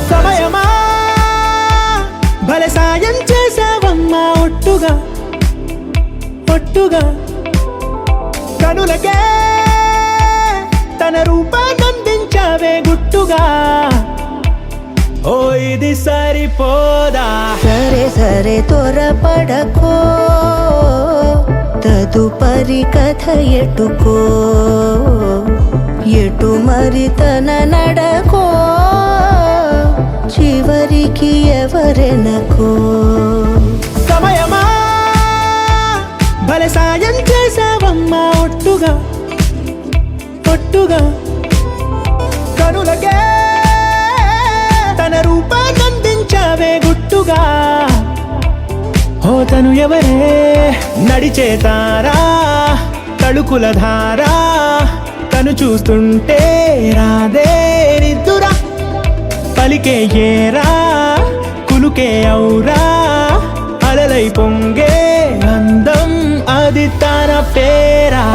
సమయమా భలే సాయం చేసావమ్మా ఒట్టుగా ఒట్టుగా కనులకే తన రూపాన్నందించావే గుట్టుగా ఓ ఇది సరిపోదా సరే సరే త్వరపడకో తదుపరి కథ ఎటుకో ఎటు మరి తన నడకో చివరికి ఎవరెనకో సమయమా భలే సాయం చేసావమ్మా ఒట్టుగా ఒట్టుగా కనులకే తన రూపాన్నందించావే గుట్టుగా ఓ తను ఎవరే నడిచే తారా తళుకుల ధారా తను చూస్తుంటే రాదే నిద్దురా పలికే ఏరా కులుకే ఔరా అలలై పొంగే అందం అది తన పేరా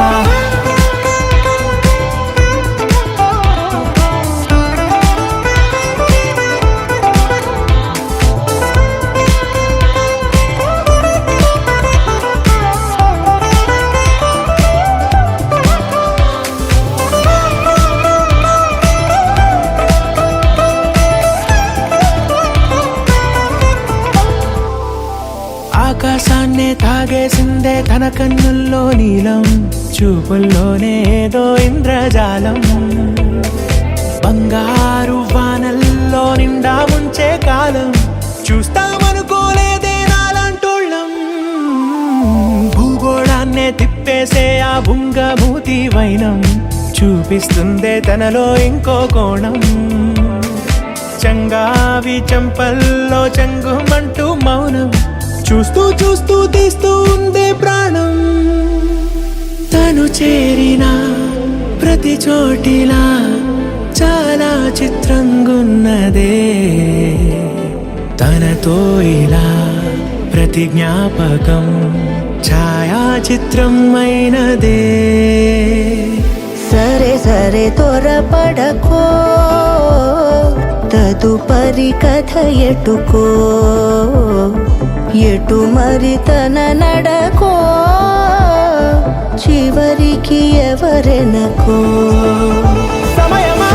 ఆకాశాన్నే తాగేసిందే తన కన్నుల్లో నీలం చూపుల్లోనే ఏదో ఇంద్రజాలం బంగారు వానల్లో నిండా ముంచే కాలం చూస్తామనుకోలేదే నాలాంటోళ్ళం భూగోళాన్నే తిప్పేసే ఆ బుంగమూతి వైనం చూపిస్తుందే తనలో ఇంకో కోణం చంగావి చంపల్లో చంగుమంటూ మౌనం చూస్తూ చూస్తూ తీస్తూ ఉందే ప్రాణం తను చేరిన ప్రతి చోటిలా చాలా చిత్రంగున్నదే తనతో ఇలా ప్రతి జ్ఞాపకం ఛాయాచిత్రం అయినదే సరే సరే త్వరపడకో తదుపరి కథ ఎటుకో ఎటు మరి తన నడకో చివరికి ఎవరెనకో సమయమా